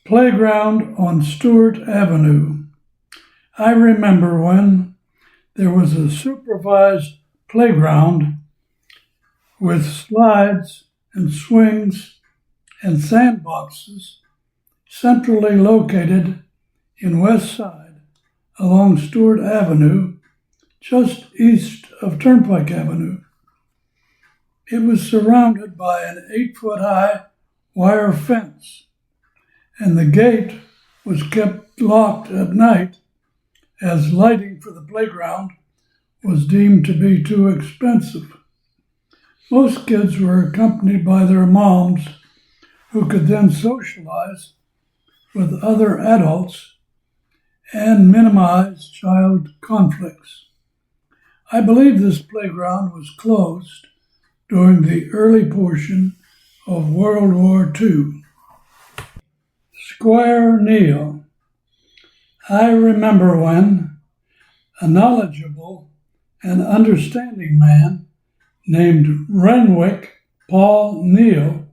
Playground on Stewart Avenue. I remember when there was a supervised playground with slides and swings and sandboxes centrally located in West Side along Stewart Avenue, just east of Turnpike Avenue. It was surrounded by an 8-foot-high wire fence, and the gate was kept locked at night as lighting for the playground was deemed to be too expensive. Most kids were accompanied by their moms, who could then socialize with other adults and minimize child conflicts. I believe this playground was closed during the early portion of World War II. Squire Neal. I remember when a knowledgeable and understanding man named Renwick Paul Neal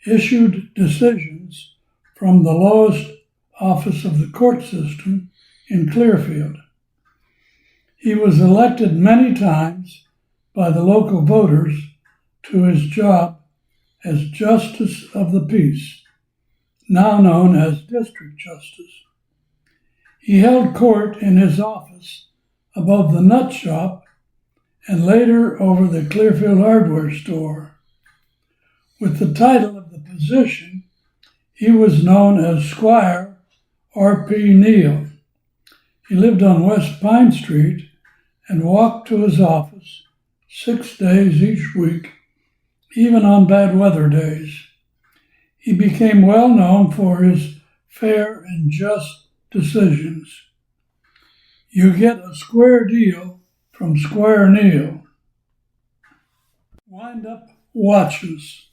issued decisions from the lowest office of the court system in Clearfield. He was elected many times by the local voters to his job as Justice of the Peace, now known as District Justice. He held court in his office above the nut shop and later over the Clearfield hardware store. With the title of the position, he was known as Squire R.P. Neal. He lived on West Pine Street and walked to his office 6 days each week, even on bad weather days. He became well known for his fair and just decisions. You get a square deal from Squire Neal. Windup Watches.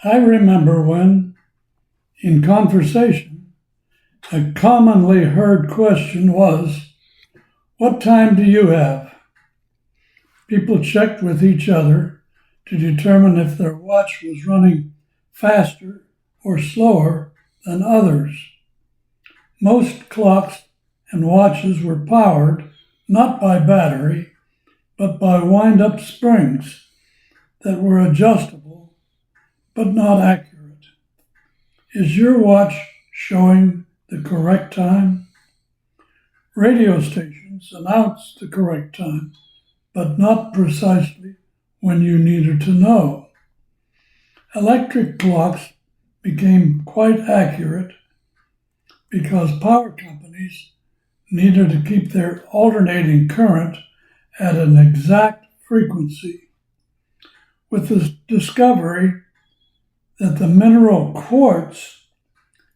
I remember when, in conversation, a commonly heard question was, "What time do you have?" People checked with each other to determine if their watch was running faster or slower than others. Most clocks and watches were powered not by battery, but by wind-up springs that were adjustable but not accurate. Is your watch showing the correct time? Radio stations announced the correct time, but not precisely when you needed to know. Electric clocks became quite accurate because power companies needed to keep their alternating current at an exact frequency. With the discovery that the mineral quartz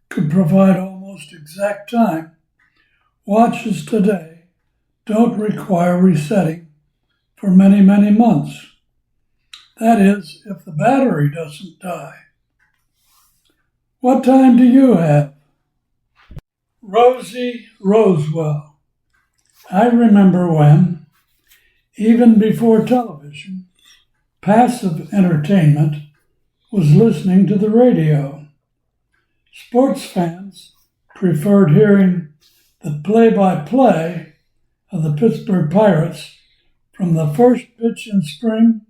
could provide almost exact time, watches today don't require resetting for many, many months. That is, if the battery doesn't die. What time do you have? Rosey Rowswell. I remember when, even before television, passive entertainment was listening to the radio. Sports fans preferred hearing the play-by-play of the Pittsburgh Pirates from the first pitch in spring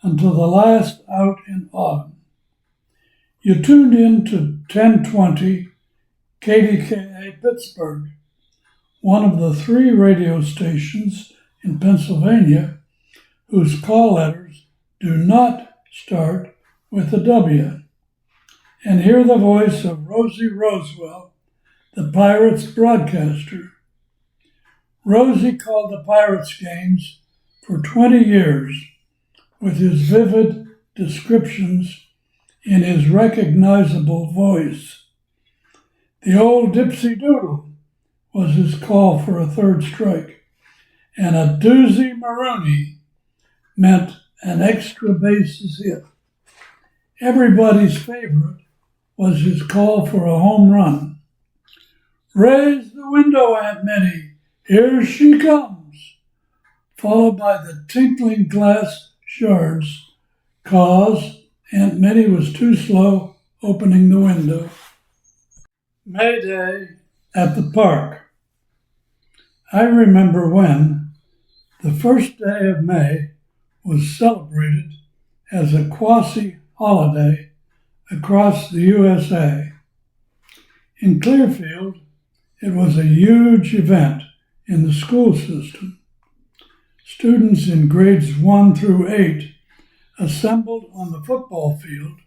until the last out in autumn. You tuned in to 1020 KDKA Pittsburgh, one of the 3 radio stations in Pennsylvania whose call letters do not start with a W, and hear the voice of Rosey Rowswell, the Pirates broadcaster. Rosey called the Pirates games for 20 years with his vivid descriptions in his recognizable voice. The old Dipsy Doodle was his call for a third strike, and a doozy Maroney meant an extra bases hit. Everybody's favorite was his call for a home run. "Raise the window, Aunt Minnie, here she comes," followed by the tinkling glass shards, 'cause Aunt Minnie was too slow opening the window. May Day at the park. I remember when the first day of May was celebrated as a quasi-holiday across the USA. In Clearfield, it was a huge event in the school system. Students in grades 1 through 8 assembled on the football field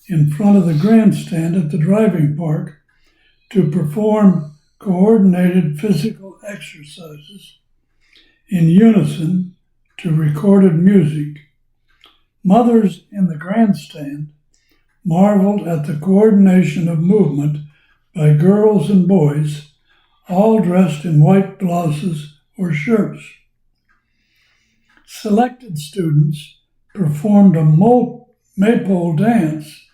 in front of the grandstand at the driving park to perform coordinated physical exercises in unison to recorded music. Mothers in the grandstand marveled at the coordination of movement by girls and boys, all dressed in white blouses or shirts. Selected students performed a maypole dance,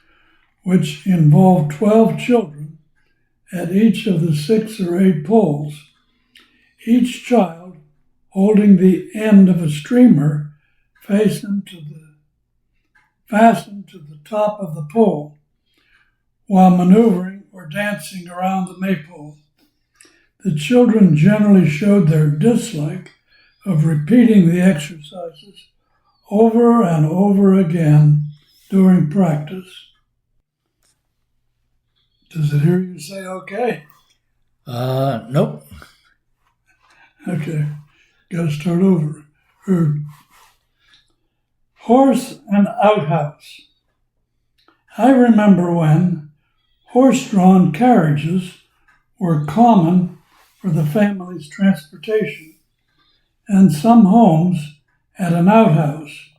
which involved 12 children at each of the 6 or 8 poles, each child holding the end of a streamer fastened to the top of the pole while maneuvering or dancing around the maypole. The children generally showed their dislike of repeating the exercises over and over again during practice. Does it hear you say okay? Nope. Okay, got to start over. Horse and outhouse. I remember when horse-drawn carriages were common for the family's transportation, and some homes had an outhouse,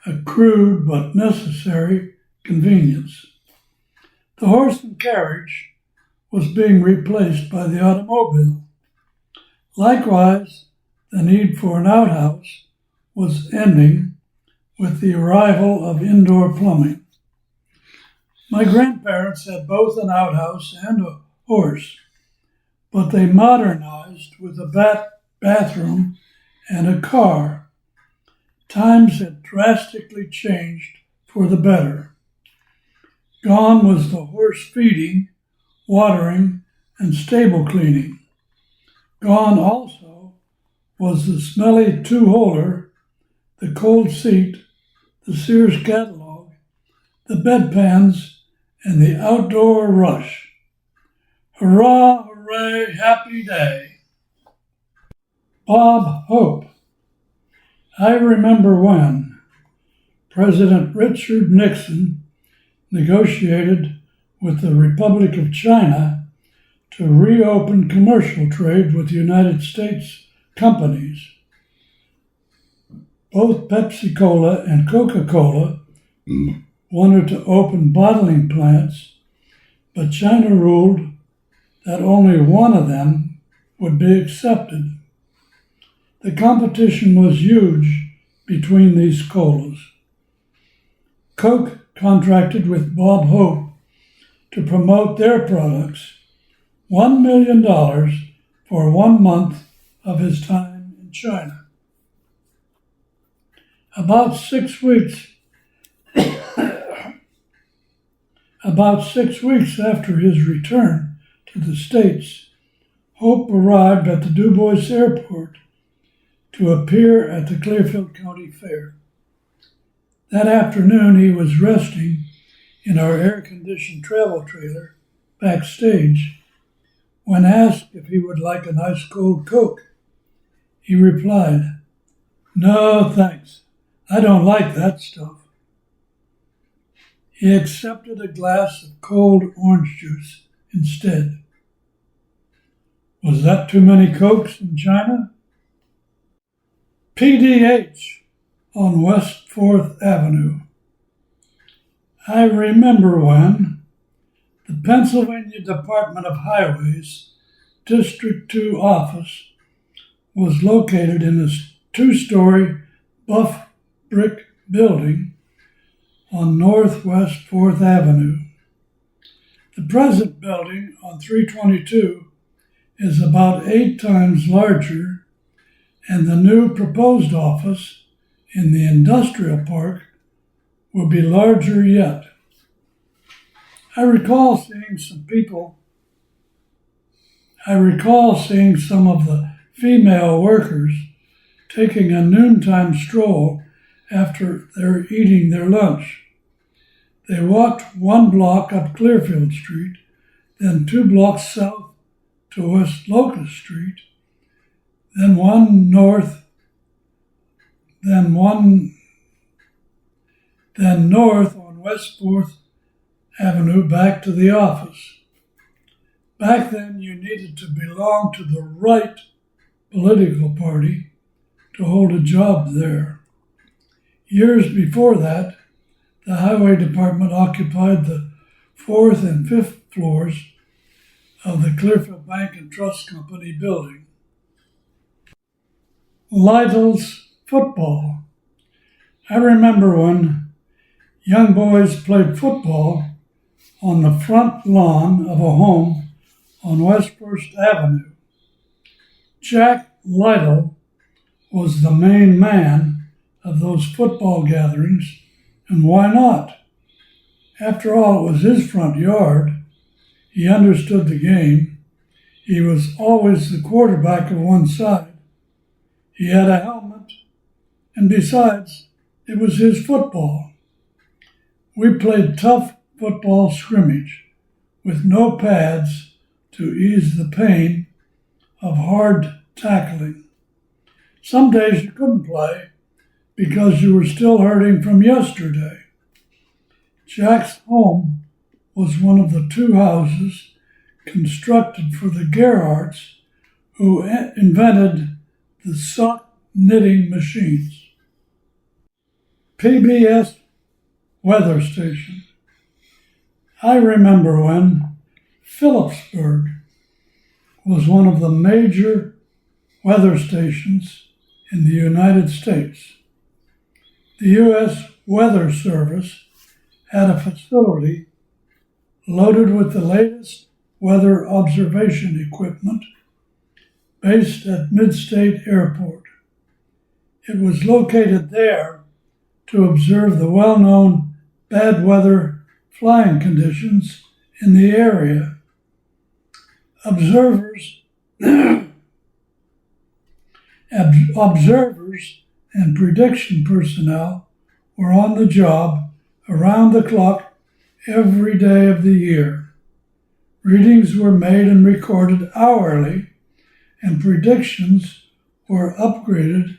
a crude but necessary convenience. The horse and carriage was being replaced by the automobile. Likewise, the need for an outhouse was ending with the arrival of indoor plumbing. My grandparents had both an outhouse and a horse, but they modernized with a bathroom and a car. Times had drastically changed for the better. Gone was the horse feeding, watering, and stable cleaning. Gone also was the smelly two-holer, the cold seat, the Sears catalog, the bedpans, and the outdoor rush. Hurrah, hooray, happy day. Bob Hope. I remember when President Richard Nixon negotiated with the Republic of China to reopen commercial trade with United States companies. Both Pepsi-Cola and Coca-Cola wanted to open bottling plants, but China ruled that only one of them would be accepted. The competition was huge between these colas. Coke contracted with Bob Hope to promote their products, $1 million for 1 month of his time in China. About 6 weeks after his return to the States, Hope arrived at the Du Bois Airport to appear at the Clearfield County Fair. That afternoon, he was resting in our air-conditioned travel trailer backstage when asked if he would like a nice cold Coke. He replied, "No, thanks. I don't like that stuff." He accepted a glass of cold orange juice instead. Was that too many Cokes in China? PDH on West 4th Avenue. I remember when the Pennsylvania Department of Highways District 2 office was located in a 2-story buff brick building on Northwest 4th Avenue. The present building on 322 is about 8 times larger, and the new proposed office in the industrial park will be larger yet. I recall seeing some people I recall seeing some of the female workers taking a noontime stroll after they're eating their lunch. They walked 1 block up Clearfield Street, then 2 blocks south to West Locust Street, then one north, then north on West 4th Avenue back to the office. Back then, you needed to belong to the right political party to hold a job there. Years before that, the Highway Department occupied the 4th and 5th floors of the Clearfield Bank and Trust Company building. Lytle's football. I remember when young boys played football on the front lawn of a home on West 1st Avenue. Jack Lytle was the main man of those football gatherings, and why not? After all, it was his front yard. He understood the game. He was always the quarterback of one side. He had a helmet, and besides, it was his football. We played tough football scrimmage with no pads to ease the pain of hard tackling. Some days you couldn't play because you were still hurting from yesterday. Jack's home was one of the 2 houses constructed for the Gerhardts, who invented the sock knitting machines. PBS Weather Station. I remember when Phillipsburg was one of the major weather stations in the United States. The U.S. Weather Service had a facility loaded with the latest weather observation equipment based at Midstate Airport. It was located there to observe the well-known bad weather flying conditions in the area. Observers and prediction personnel were on the job around the clock every day of the year. Readings were made and recorded hourly, and predictions were upgraded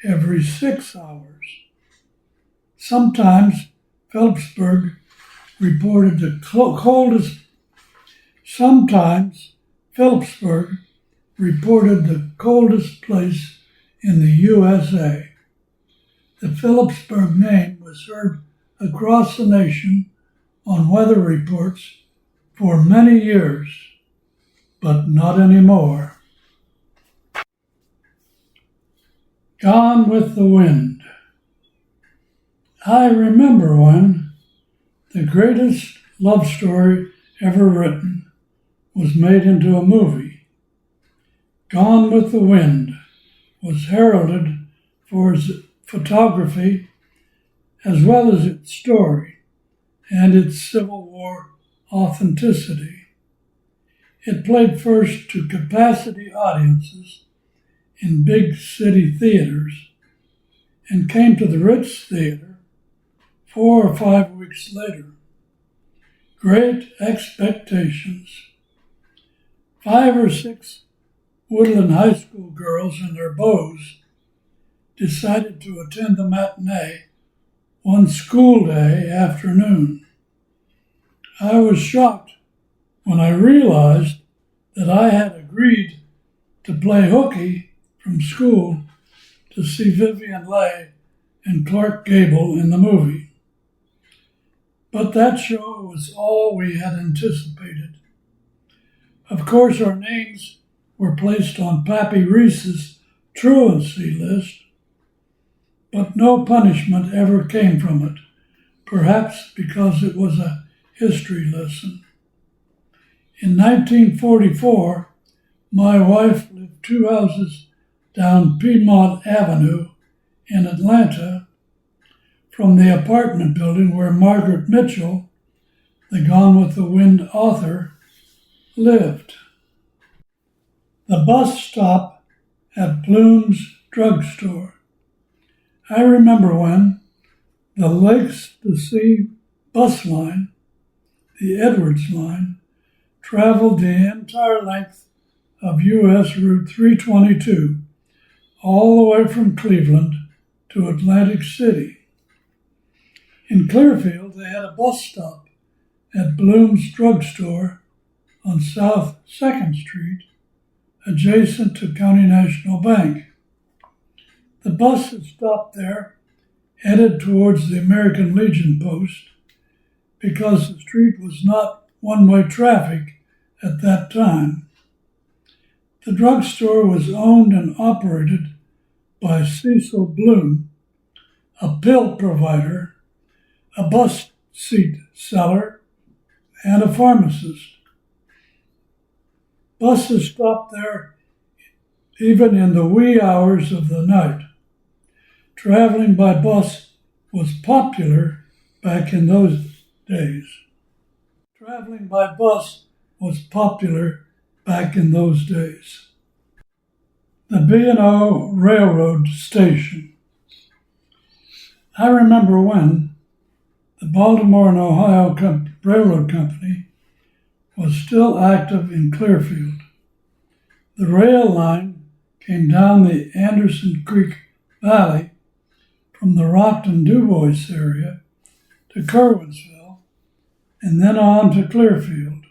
every 6 hours. Sometimes Phillipsburg reported the coldest place in the USA. The Phillipsburg name was heard across the nation on weather reports for many years, but not anymore. Gone with the Wind. I remember when the greatest love story ever written was made into a movie. Gone with the Wind was heralded for its photography as well as its story and its Civil War authenticity. It played first to capacity audiences in big city theaters and came to the Ritz Theater 4 or 5 weeks later. Great expectations. 5 or 6 Woodland High School girls and their beaux decided to attend the matinee one school day afternoon. I was shocked when I realized that I had agreed to play hooky from school to see Vivian Leigh and Clark Gable in the movie. But that show was all we had anticipated. Of course, our names were placed on Pappy Reese's truancy list, but no punishment ever came from it, perhaps because it was a history lesson. In 1944, my wife lived 2 houses down Piedmont Avenue in Atlanta from the apartment building where Margaret Mitchell, the Gone with the Wind author, lived. The bus stop at Bloom's drugstore. I remember when the Lakes to Sea bus line, the Edwards line, traveled the entire length of U.S. Route 322, all the way from Cleveland to Atlantic City. In Clearfield, they had a bus stop at Bloom's drugstore on South 2nd Street, adjacent to County National Bank. The buses stopped there, headed towards the American Legion post, because the street was not one-way traffic at that time. The drugstore was owned and operated by Cecil Bloom, a pill provider, a bus seat seller, and a pharmacist. Buses stopped there even in the wee hours of the night. Traveling by bus was popular back in those days. Traveling by bus was popular back in those days. The B&O Railroad Station. I remember when the Baltimore and Ohio Railroad Company was still active in Clearfield. The rail line came down the Anderson Creek Valley from the Rockton-Dubois area to Curwensville and then on to Clearfield.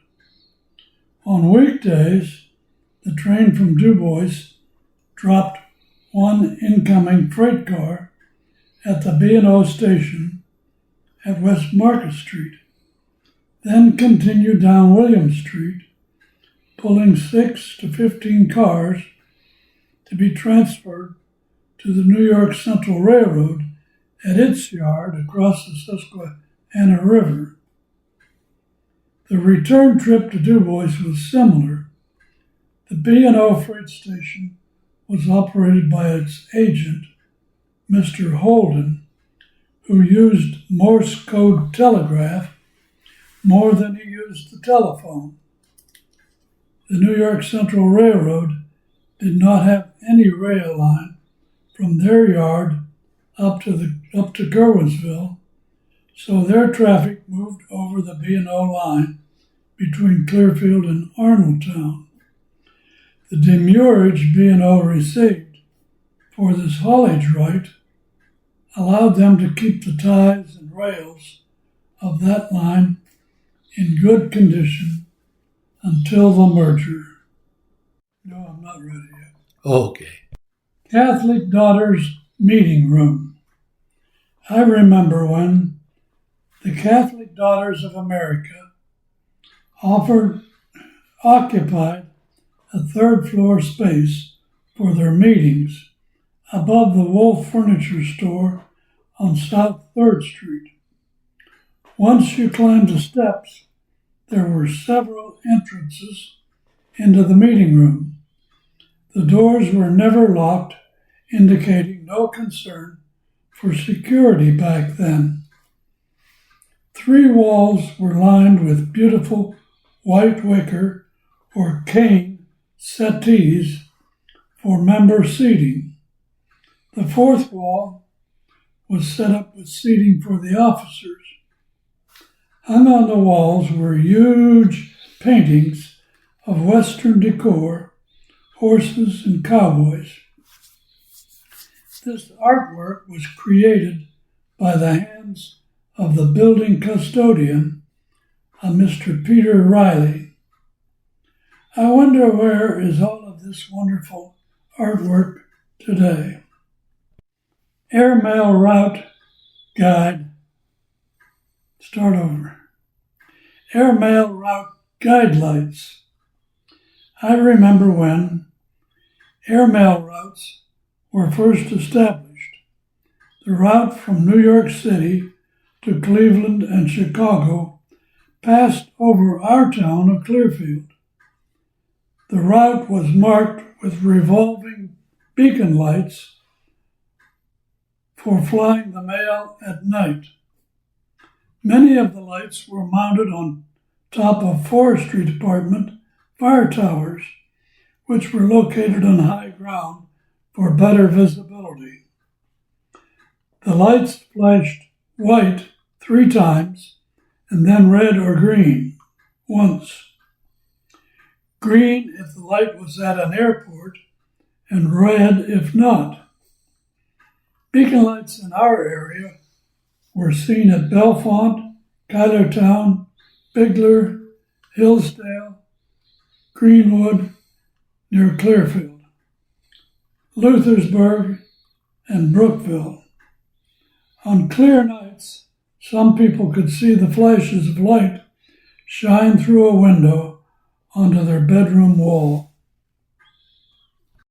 On weekdays, the train from Dubois dropped one incoming freight car at the B&O station at West Market Street, then continued down William Street, pulling 6 to 15 cars to be transferred to the New York Central Railroad at its yard across the Susquehanna River. The return trip to Dubois was similar. The B&O freight station was operated by its agent, Mr. Holden, who used Morse code telegraph more than he used the telephone. The New York Central Railroad did not have any rail line from their yard up to Curwensville, so their traffic moved over the B&O line between Clearfield and Arnoldtown. The demurrage B&O received for this haulage right allowed them to keep the ties and rails of that line in good condition until the merger. No, I'm not ready yet. Okay. Catholic Daughters Meeting Room. I remember when the Catholic Daughters of America occupied a third-floor space for their meetings above the Wolf Furniture Store on South 3rd Street. Once you climbed the steps, there were several entrances into the meeting room. The doors were never locked, indicating no concern for security back then. 3 walls were lined with beautiful white wicker or cane settees for member seating. The 4th wall was set up with seating for the officers. Hung on the walls were huge paintings of Western decor, horses and cowboys. This artwork was created by the hands of the building custodian, a Mr. Peter Riley. I wonder where is all of this wonderful artwork today. Airmail route guide. Start over. Airmail route guidelights. I remember when airmail routes were first established. The route from New York City to Cleveland and Chicago passed over our town of Clearfield. The route was marked with revolving beacon lights for flying the mail at night. Many of the lights were mounted on top of Forestry Department fire towers, which were located on high ground for better visibility. The lights flashed white 3 times and then red or green once. Green if the light was at an airport and red if not. Beacon lights in our area were seen at Bellefonte, Schuylertown, Bigler, Hillsdale, Greenwood, near Clearfield, Luthersburg, and Brookville. On clear nights, some people could see the flashes of light shine through a window onto their bedroom wall.